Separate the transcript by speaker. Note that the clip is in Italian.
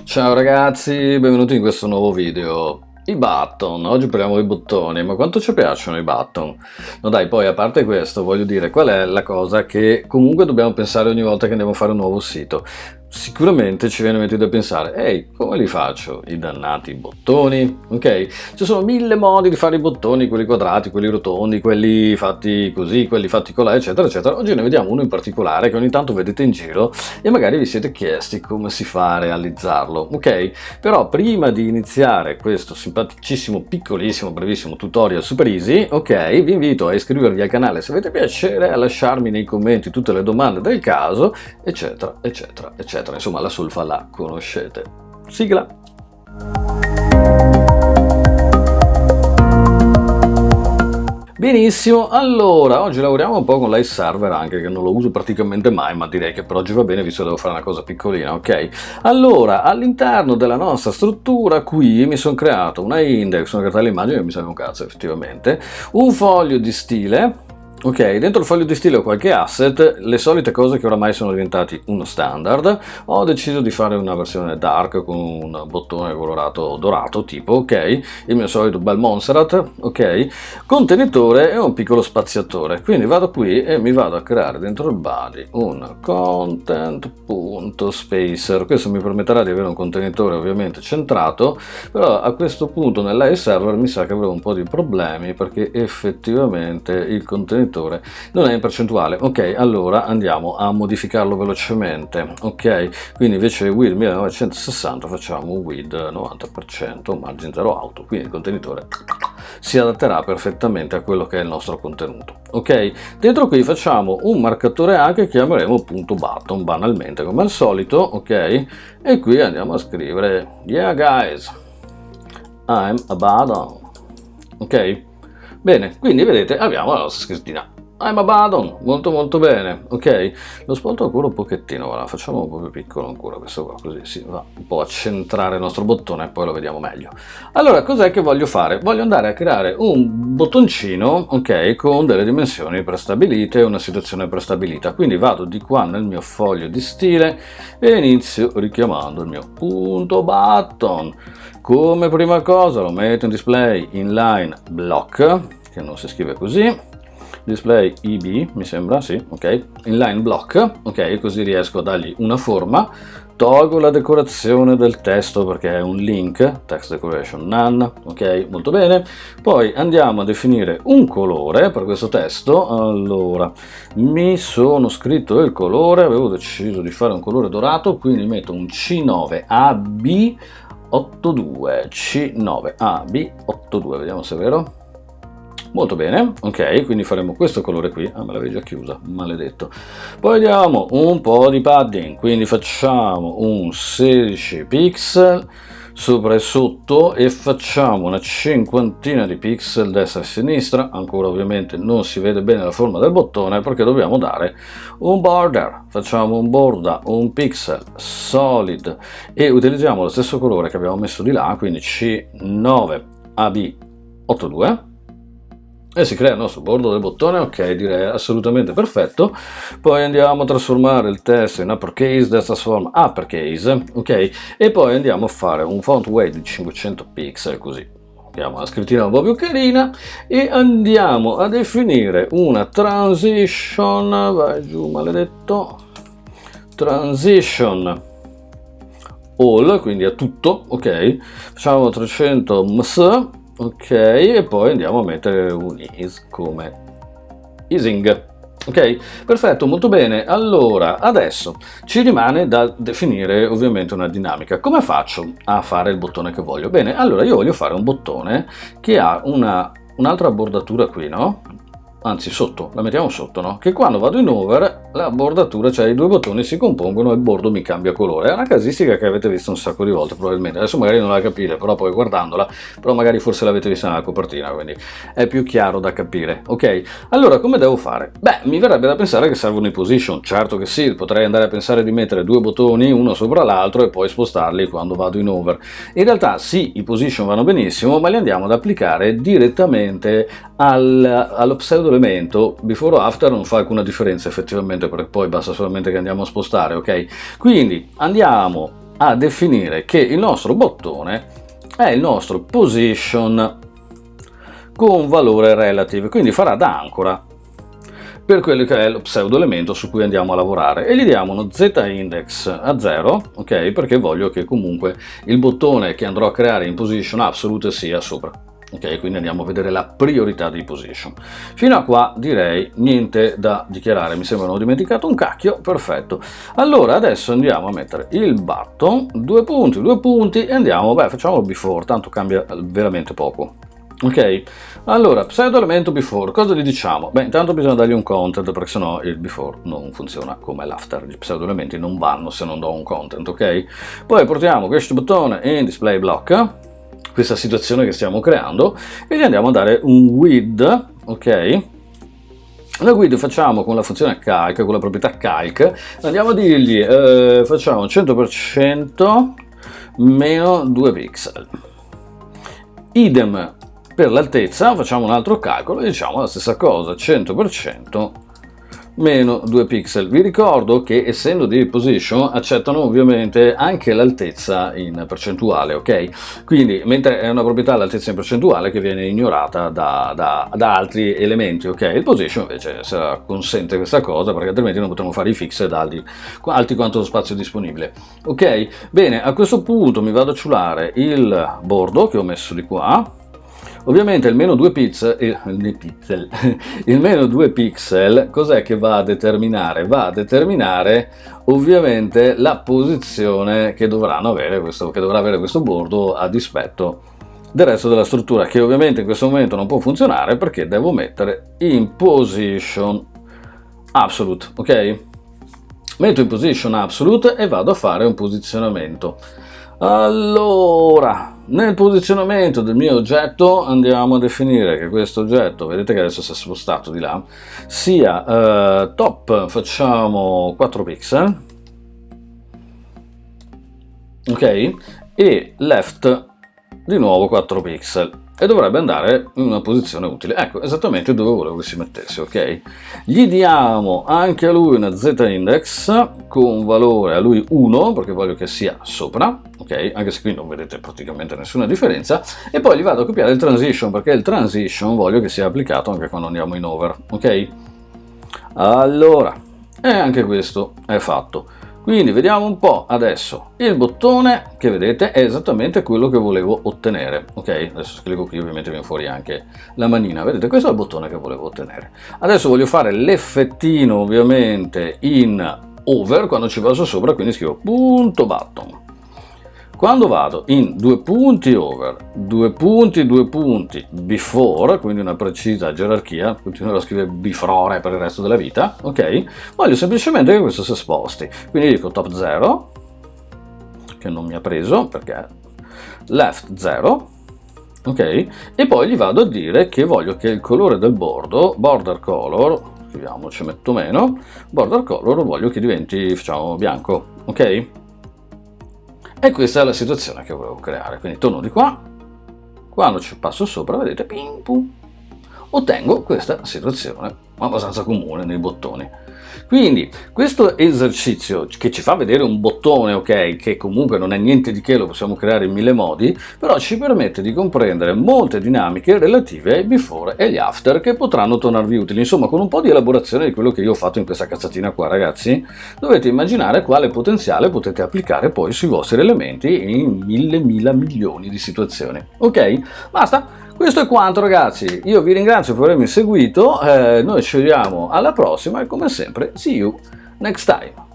Speaker 1: Ciao ragazzi, benvenuti in questo nuovo video. I button, oggi parliamo dei bottoni, ma quanto ci piacciono i button? No dai, poi a parte questo voglio dire qual è la cosa che comunque dobbiamo pensare ogni volta che andiamo a fare un nuovo sito. Sicuramente ci viene in mente da pensare, ehi, come li faccio i dannati bottoni? Ok? Ci sono mille modi di fare i bottoni, quelli quadrati, quelli rotondi, quelli fatti così, quelli fatti colà, eccetera, eccetera. Oggi ne vediamo uno in particolare che ogni tanto vedete in giro e magari vi siete chiesti come si fa a realizzarlo, ok? Però prima di iniziare questo simpaticissimo, piccolissimo, brevissimo tutorial super easy, ok? Vi invito a iscrivervi al canale se avete piacere, a lasciarmi nei commenti tutte le domande del caso, eccetera, eccetera, eccetera. Insomma, la solfa la conoscete. Sigla! Benissimo, allora oggi lavoriamo un po' con l'ice server anche che non lo uso praticamente mai, ma direi che per oggi va bene visto che devo fare una cosa piccolina, ok? Allora, all'interno della nostra struttura qui mi sono creato una index, sono creato l'immagine che mi serve un cazzo effettivamente, un foglio di stile. Ok, dentro il foglio di stile ho qualche asset, le solite cose che oramai sono diventati uno standard. Ho deciso di fare una versione dark con un bottone colorato dorato tipo, ok, il mio solito bel Montserrat, ok, contenitore e un piccolo spaziatore. Quindi vado qui e mi vado a creare dentro il body un content.spacer. Questo mi permetterà di avere un contenitore ovviamente centrato, però a questo punto nell'AE server mi sa che avrò un po' di problemi perché effettivamente il contenitore non è in percentuale. Ok, allora andiamo a modificarlo velocemente. Ok, quindi invece with 1960 facciamo with 90% margin 0 auto, quindi il contenitore si adatterà perfettamente a quello che è il nostro contenuto. Ok, dentro qui facciamo un marcatore A che chiameremo punto button banalmente come al solito, ok, e qui andiamo a scrivere yeah guys I'm a button. Ok, bene, quindi vedete abbiamo la nostra scrittina I'm a button, molto molto bene, ok? Lo sfolto ancora un pochettino, la facciamo un po' più piccolo ancora questo qua, così si va un po' a centrare il nostro bottone e poi lo vediamo meglio. Allora, cos'è che voglio fare? Voglio andare a creare un bottoncino, ok, con delle dimensioni prestabilite e una situazione prestabilita, quindi vado di qua nel mio foglio di stile e inizio richiamando il mio punto button. Come prima cosa lo metto in display inline block, che non si scrive così, display ib mi sembra, sì, ok, inline block, ok, così riesco a dargli una forma. Tolgo la decorazione del testo perché è un link, text decoration none, ok, molto bene. Poi andiamo a definire un colore per questo testo. Allora, mi sono scritto il colore, avevo deciso di fare un colore dorato, quindi metto un C9AB 82, C9AB82, vediamo se è vero. Molto bene, ok, quindi faremo questo colore qui, me l'avevi già chiusa, maledetto. Poi diamo un po' di padding, quindi facciamo un 16 pixel sopra e sotto e facciamo una cinquantina di pixel destra e sinistra. Ancora ovviamente non si vede bene la forma del bottone perché dobbiamo dare un border. Facciamo un border, un pixel solid e utilizziamo lo stesso colore che abbiamo messo di là, quindi C9AB82. E si crea il nostro bordo del bottone, ok, direi assolutamente perfetto. Poi andiamo a trasformare il testo in uppercase, destra trasforma uppercase, ok, e poi andiamo a fare un font weight di 500 pixel, così abbiamo la scrittina un po' più carina e andiamo a definire una transition, vai giù maledetto, transition all, quindi a tutto, ok, facciamo 300 ms. Ok, e poi andiamo a mettere un is come easing. Ok, perfetto, molto bene. Allora, adesso ci rimane da definire ovviamente una dinamica. Come faccio a fare il bottone che voglio? Bene, allora io voglio fare un bottone che ha un'altra bordatura qui, no? Anzi sotto, la mettiamo sotto, no? Che quando vado in over la bordatura, cioè i due bottoni si compongono e il bordo mi cambia colore. È una casistica che avete visto un sacco di volte probabilmente, adesso magari non la capite, però poi guardandola, però magari forse l'avete vista nella copertina, quindi è più chiaro da capire, ok? Allora come devo fare? Beh, mi verrebbe da pensare che servono i position, certo che sì, potrei andare a pensare di mettere due bottoni uno sopra l'altro e poi spostarli quando vado in over. In realtà sì, i position vanno benissimo, ma li andiamo ad applicare direttamente allo pseudo elemento before o after non fa alcuna differenza effettivamente, perché poi basta solamente che andiamo a spostare, ok? Quindi andiamo a definire che il nostro bottone è il nostro position con valore relative, quindi farà da ancora per quello che è lo pseudo elemento su cui andiamo a lavorare, e gli diamo uno z-index a 0, ok? Perché voglio che comunque il bottone che andrò a creare in position absolute sia sopra. Ok, quindi andiamo a vedere la priorità di position. Fino a qua direi niente da dichiarare, mi sembra ho dimenticato un cacchio, perfetto. Allora adesso andiamo a mettere il button, 2 punti e andiamo, facciamo before, tanto cambia veramente poco. Ok, allora pseudo elemento before, cosa gli diciamo? Intanto bisogna dargli un content, perché sennò il before non funziona come l'after, gli pseudo elementi non vanno se non do un content, ok? Poi portiamo questo bottone in display block, questa situazione che stiamo creando, e gli andiamo a dare un width, ok? La width facciamo con la funzione calc, con la proprietà calc, andiamo a dirgli facciamo 100% meno 2 pixel. Idem per l'altezza, facciamo un altro calcolo e diciamo la stessa cosa, 100% meno 2 pixel. Vi ricordo che essendo di position accettano ovviamente anche l'altezza in percentuale, ok? Quindi mentre è una proprietà l'altezza in percentuale che viene ignorata da altri elementi, ok? Il position invece consente questa cosa, perché altrimenti non potremo fare i fixed alti quanto lo spazio disponibile, ok? Bene, a questo punto mi vado a ciulare il bordo che ho messo di qua. Ovviamente il meno 2 pixel, il meno 2 pixel cos'è che va a determinare? Va a determinare ovviamente la posizione che dovrà avere questo bordo a dispetto del resto della struttura, che ovviamente in questo momento non può funzionare perché devo mettere in position absolute, ok? Metto in position absolute e vado a fare un posizionamento. Allora, nel posizionamento del mio oggetto andiamo a definire che questo oggetto, vedete che adesso si è spostato di là, sia top facciamo 4 pixel, ok, e left di nuovo 4 pixel, e dovrebbe andare in una posizione utile, ecco esattamente dove volevo che si mettesse, ok? Gli diamo anche a lui una z-index con valore a lui 1 perché voglio che sia sopra, ok? Anche se qui non vedete praticamente nessuna differenza, e poi gli vado a copiare il transition perché il transition voglio che sia applicato anche quando andiamo in over, ok? Allora, e anche questo è fatto. Quindi vediamo un po' adesso, il bottone che vedete è esattamente quello che volevo ottenere, ok? Adesso scrivo qui, ovviamente viene fuori anche la manina, vedete questo è il bottone che volevo ottenere. Adesso voglio fare l'effettino ovviamente in over quando ci vado sopra, quindi scrivo punto button. Quando vado in 2 punti over, 2 punti before, quindi una precisa gerarchia, continuerò a scrivere before per il resto della vita, ok? Voglio semplicemente che questo si sposti, quindi dico top 0, che non mi ha preso perché left 0, ok? E poi gli vado a dire che voglio che il colore del bordo, border color, scriviamo, ci metto meno, border color voglio che diventi, facciamo, bianco, ok? E questa è la situazione che volevo creare, quindi torno di qua, quando ci passo sopra vedete, ping, pum, ottengo questa situazione abbastanza comune nei bottoni. Quindi questo esercizio che ci fa vedere un bottone, ok, che comunque non è niente di che, lo possiamo creare in 1000 modi, però ci permette di comprendere molte dinamiche relative ai before e agli after che potranno tornarvi utili. Insomma, con un po' di elaborazione di quello che io ho fatto in questa cazzatina qua, ragazzi, dovete immaginare quale potenziale potete applicare poi sui vostri elementi in 1000 milioni di situazioni. Ok? Basta! Questo è quanto, ragazzi, io vi ringrazio per avermi seguito, noi ci vediamo alla prossima e come sempre see you next time.